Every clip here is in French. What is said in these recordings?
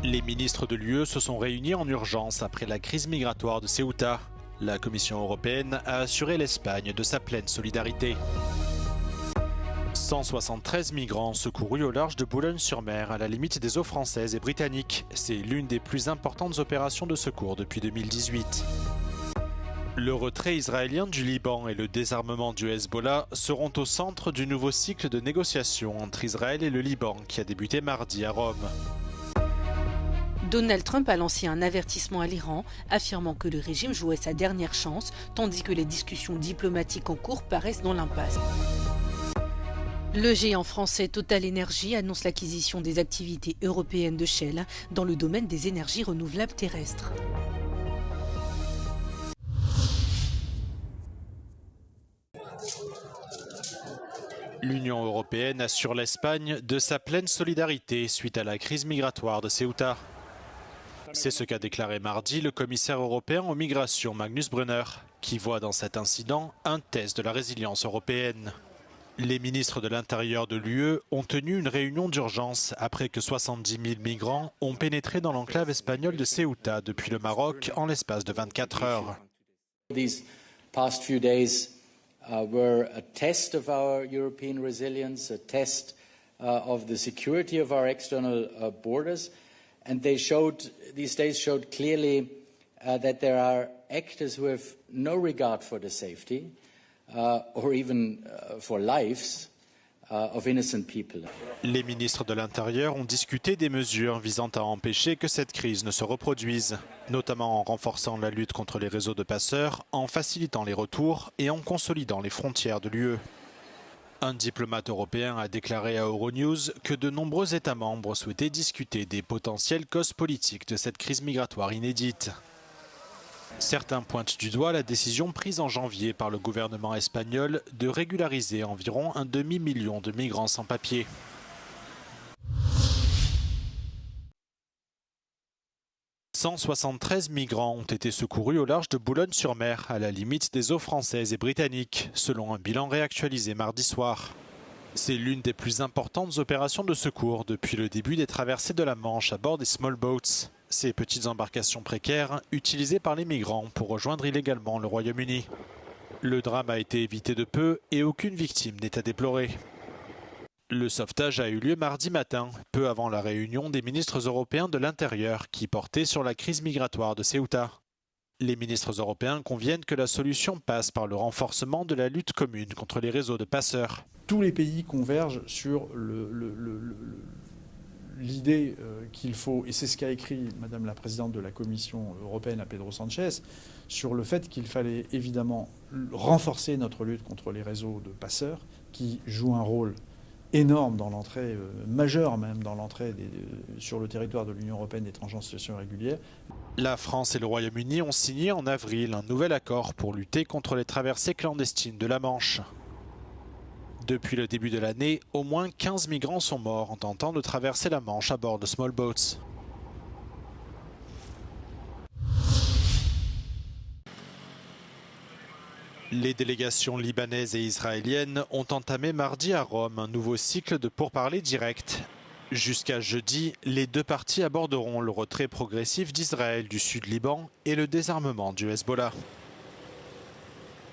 Les ministres de l'UE se sont réunis en urgence après la crise migratoire de Ceuta. La Commission européenne a assuré l'Espagne de sa pleine solidarité. 173 migrants secourus au large de Boulogne-sur-Mer, à la limite des eaux françaises et britanniques. C'est l'une des plus importantes opérations de secours depuis 2018. Le retrait israélien du Liban et le désarmement du Hezbollah seront au centre du nouveau cycle de négociations entre Israël et le Liban qui a débuté mardi à Rome. Donald Trump a lancé un avertissement à l'Iran, affirmant que le régime jouait sa dernière chance, tandis que les discussions diplomatiques en cours paraissent dans l'impasse. Le géant français Total Energy annonce l'acquisition des activités européennes de Shell dans le domaine des énergies renouvelables terrestres. L'Union européenne assure l'Espagne de sa pleine solidarité suite à la crise migratoire de Ceuta. C'est ce qu'a déclaré mardi le commissaire européen aux migrations Magnus Brunner, qui voit dans cet incident un test de la résilience européenne. Les ministres de l'Intérieur de l'UE ont tenu une réunion d'urgence après que 70 000 migrants ont pénétré dans l'enclave espagnole de Ceuta depuis le Maroc en l'espace de 24 heures. These past few days were a test of our European resilience, a test of the security of our external borders. And these days showed clearly that there are actors who have no regard for the safety or even for lives of innocent people. Les ministres de l'Intérieur ont discuté des mesures visant à empêcher que cette crise ne se reproduise, notamment en renforçant la lutte contre les réseaux de passeurs, en facilitant les retours et en consolidant les frontières de l'UE. Un diplomate européen a déclaré à Euronews que de nombreux États membres souhaitaient discuter des potentielles causes politiques de cette crise migratoire inédite. Certains pointent du doigt la décision prise en janvier par le gouvernement espagnol de régulariser environ un demi-million de migrants sans papier. « 173 migrants ont été secourus au large de Boulogne-sur-Mer, à la limite des eaux françaises et britanniques, selon un bilan réactualisé mardi soir. C'est l'une des plus importantes opérations de secours depuis le début des traversées de la Manche à bord des small boats, ces petites embarcations précaires utilisées par les migrants pour rejoindre illégalement le Royaume-Uni. Le drame a été évité de peu et aucune victime n'est à déplorer. Le sauvetage a eu lieu mardi matin, peu avant la réunion des ministres européens de l'Intérieur qui portait sur la crise migratoire de Ceuta. Les ministres européens conviennent que la solution passe par le renforcement de la lutte commune contre les réseaux de passeurs. Tous les pays convergent sur l'idée qu'il faut, et c'est ce qu'a écrit Madame la Présidente de la Commission européenne à Pedro Sanchez, sur le fait qu'il fallait évidemment renforcer notre lutte contre les réseaux de passeurs qui jouent un rôle énorme dans l'entrée, majeure même dans l'entrée sur le territoire de l'Union européenne d'étrangers en situation irrégulière. La France et le Royaume-Uni ont signé en avril un nouvel accord pour lutter contre les traversées clandestines de la Manche. Depuis le début de l'année, au moins 15 migrants sont morts en tentant de traverser la Manche à bord de small boats. Les délégations libanaises et israéliennes ont entamé mardi à Rome un nouveau cycle de pourparlers directs. Jusqu'à jeudi, les deux parties aborderont le retrait progressif d'Israël du Sud-Liban et le désarmement du Hezbollah.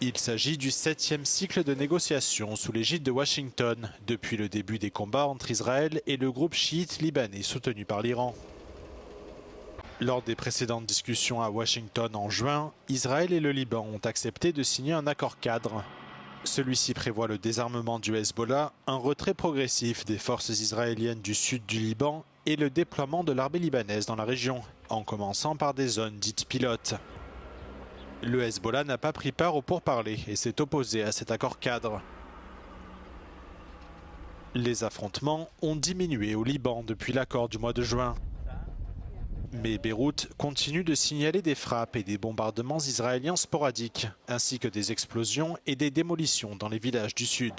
Il s'agit du 7e cycle de négociations sous l'égide de Washington depuis le début des combats entre Israël et le groupe chiite libanais soutenu par l'Iran. Lors des précédentes discussions à Washington en juin, Israël et le Liban ont accepté de signer un accord cadre. Celui-ci prévoit le désarmement du Hezbollah, un retrait progressif des forces israéliennes du sud du Liban et le déploiement de l'armée libanaise dans la région, en commençant par des zones dites pilotes. Le Hezbollah n'a pas pris part aux pourparlers et s'est opposé à cet accord cadre. Les affrontements ont diminué au Liban depuis l'accord du mois de juin. Mais Beyrouth continue de signaler des frappes et des bombardements israéliens sporadiques, ainsi que des explosions et des démolitions dans les villages du sud.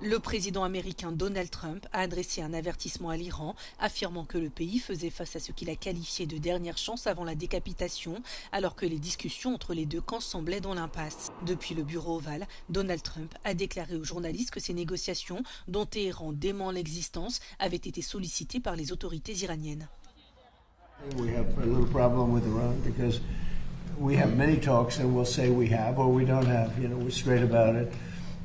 Le président américain Donald Trump a adressé un avertissement à l'Iran, affirmant que le pays faisait face à ce qu'il a qualifié de dernière chance avant la décapitation, alors que les discussions entre les deux camps semblaient dans l'impasse. Depuis le bureau ovale, Donald Trump a déclaré aux journalistes que ces négociations, dont Téhéran dément l'existence, avaient été sollicitées par les autorités iraniennes. We have a little problem with Iran because we have many talks and we'll say we have or we don't have, we're straight about it,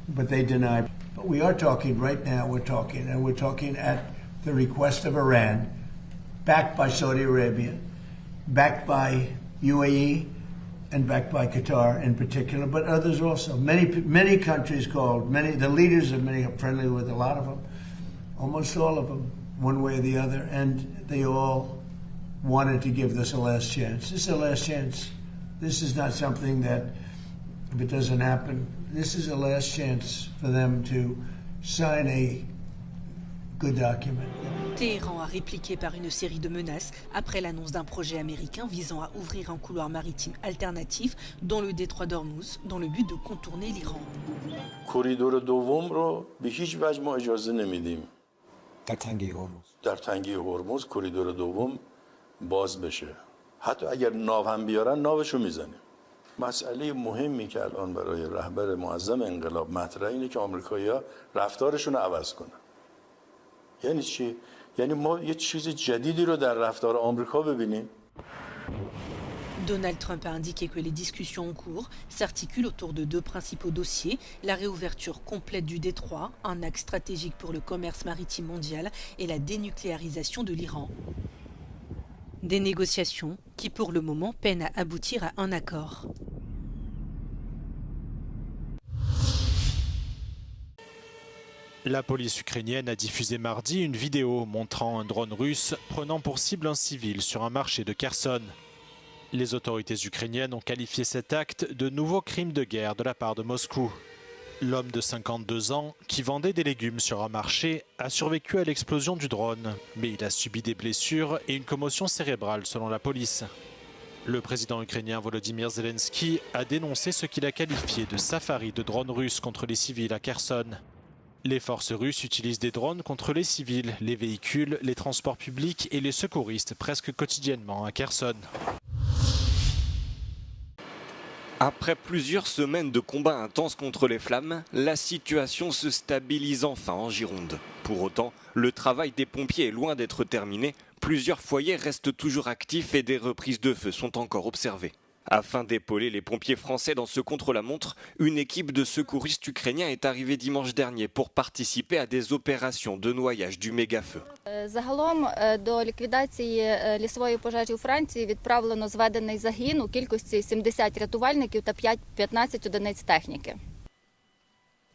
but they deny. But we are talking right now, we're talking at the request of Iran, backed by Saudi Arabia, backed by UAE, and backed by Qatar in particular, but others also. Many countries called, the leaders of many are friendly with a lot of them, almost all of them, one way or the other, and they all wanted to give this a last chance. This is a last chance. This is not something that, if it doesn't happen, this is a last chance for them to sign a good document. Téhéran a répliqué par une série de menaces après l'annonce d'un projet américain visant à ouvrir un couloir maritime alternatif dans le détroit d'Ormuz dans le but de contourner l'Iran. کوریدور دوم رو به هیچ وجه ما اجازه نمیدیم. در تنگه هرمز کوریدور دوم باز بشه. حتی اگر ناو هم بیارن ناوشو میزنیم. مسئله مهمی که الان برای رهبر معظم انقلاب مطرحه اینه که آمریکایی‌ها رفتارشون رو عوض کنن. یعنی چی؟ یعنی ما یه چیز جدیدی رو در رفتار آمریکا ببینیم. Donald Trump a indiqué que les discussions en cours s'articulent autour de deux principaux dossiers, la réouverture complète du détroit, un axe stratégique pour le commerce maritime mondial, et la dénucléarisation de l'Iran. Des négociations qui, pour le moment, peinent à aboutir à un accord. La police ukrainienne a diffusé mardi une vidéo montrant un drone russe prenant pour cible un civil sur un marché de Kherson. Les autorités ukrainiennes ont qualifié cet acte de nouveau crime de guerre de la part de Moscou. L'homme de 52 ans, qui vendait des légumes sur un marché, a survécu à l'explosion du drone, mais il a subi des blessures et une commotion cérébrale selon la police. Le président ukrainien Volodymyr Zelensky a dénoncé ce qu'il a qualifié de safari de drones russes contre les civils à Kherson. Les forces russes utilisent des drones contre les civils, les véhicules, les transports publics et les secouristes presque quotidiennement à Kherson. Après plusieurs semaines de combats intenses contre les flammes, la situation se stabilise enfin en Gironde. Pour autant, le travail des pompiers est loin d'être terminé. Plusieurs foyers restent toujours actifs et des reprises de feu sont encore observées. Afin d'épauler les pompiers français dans ce contre-la-montre, une équipe de secouristes ukrainiens est arrivée dimanche dernier pour participer à des opérations de noyage du méga-feu. Загалом до ліквідації лісової пожежі у Франції відправлено зведений загін у кількості 70 рятувальників та 15 одиниць техніки.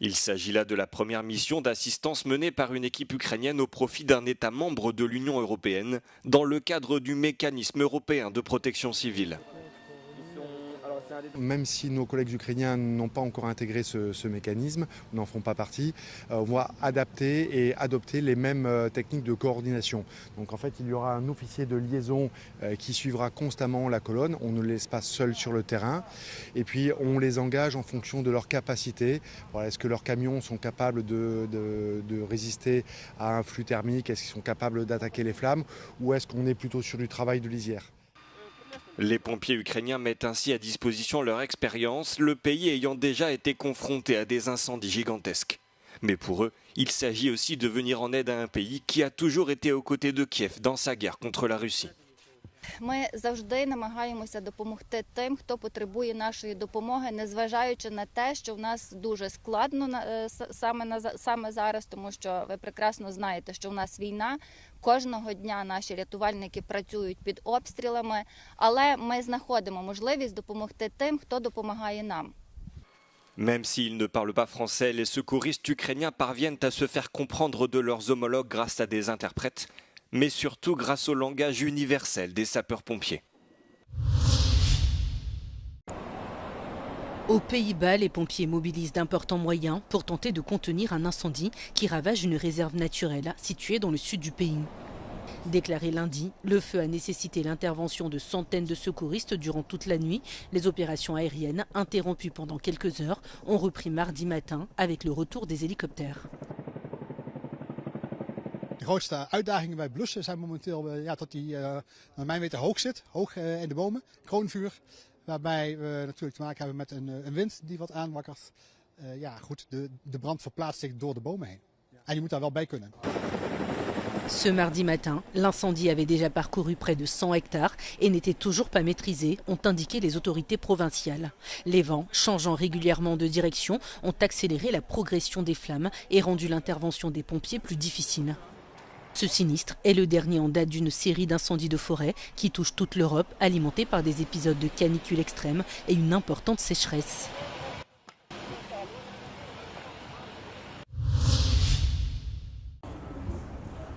Il s'agit là de la première mission d'assistance menée par une équipe ukrainienne au profit d'un État membre de l'Union européenne dans le cadre du mécanisme européen de protection civile. Même si nos collègues ukrainiens n'ont pas encore intégré ce mécanisme, n'en font pas partie, on va adapter et adopter les mêmes techniques de coordination. Donc en fait, il y aura un officier de liaison qui suivra constamment la colonne. On ne les laisse pas seuls sur le terrain. Et puis on les engage en fonction de leur capacité. Voilà, est-ce que leurs camions sont capables de résister à un flux thermique? Est-ce qu'ils sont capables d'attaquer les flammes? Ou est-ce qu'on est plutôt sur du travail de lisière? Les pompiers ukrainiens mettent ainsi à disposition leur expérience, le pays ayant déjà été confronté à des incendies gigantesques. Mais pour eux, il s'agit aussi de venir en aide à un pays qui a toujours été aux côtés de Kiev dans sa guerre contre la Russie. Ми завжди намагаємося допомогти тим, хто потребує нашої допомоги, незважаючи на те, що в нас дуже складно саме зараз, тому що ви прекрасно знаєте, що в нас війна. Кожного дня наші рятувальники працюють під обстрілами, але ми знаходимо можливість допомогти тим, хто допомагає нам. Même s'ils ne parlent pas français, les secouristes ukrainiens parviennent à se faire comprendre de leurs homologues grâce à des interprètes, mais surtout grâce au langage universel des sapeurs-pompiers. Aux Pays-Bas, les pompiers mobilisent d'importants moyens pour tenter de contenir un incendie qui ravage une réserve naturelle située dans le sud du pays. Déclaré lundi, le feu a nécessité l'intervention de centaines de secouristes durant toute la nuit. Les opérations aériennes, interrompues pendant quelques heures, ont repris mardi matin avec le retour des hélicoptères. grootste uitdagingen bij blussen zijn momenteel dat die naar mijn weten hoog zit, hoog in de bomen, kroonvuur. Waarbij we natuurlijk te maken hebben met een wind die wat aanwakkert. De brand verplaatst zich door de bomen heen. En je moet daar wel bij kunnen. Ce mardi matin, l'incendie avait déjà parcouru près de 100 hectares et n'était toujours pas maîtrisé, ont indiqué les autorités provinciales. Les vents, changeant régulièrement de direction, ont accéléré la progression des flammes et rendu l'intervention des pompiers plus difficile. Ce sinistre est le dernier en date d'une série d'incendies de forêt qui touchent toute l'Europe, alimentés par des épisodes de canicule extrême et une importante sécheresse.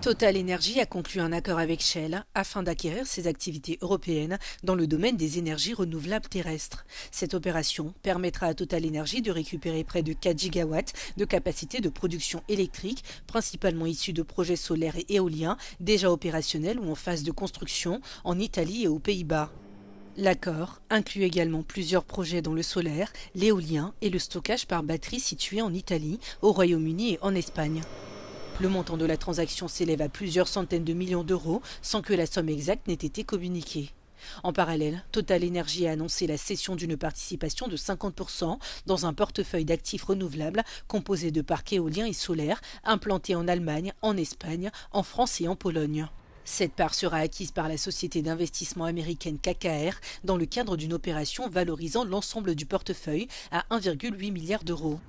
Total Energy a conclu un accord avec Shell afin d'acquérir ses activités européennes dans le domaine des énergies renouvelables terrestres. Cette opération permettra à Total Energy de récupérer près de 4 gigawatts de capacité de production électrique, principalement issus de projets solaires et éoliens déjà opérationnels ou en phase de construction en Italie et aux Pays-Bas. L'accord inclut également plusieurs projets dans le solaire, l'éolien et le stockage par batterie situés en Italie, au Royaume-Uni et en Espagne. Le montant de la transaction s'élève à plusieurs centaines de millions d'euros sans que la somme exacte n'ait été communiquée. En parallèle, Total Energy a annoncé la cession d'une participation de 50% dans un portefeuille d'actifs renouvelables composé de parcs éoliens et solaires implantés en Allemagne, en Espagne, en France et en Pologne. Cette part sera acquise par la société d'investissement américaine KKR dans le cadre d'une opération valorisant l'ensemble du portefeuille à 1,8 milliard d'euros.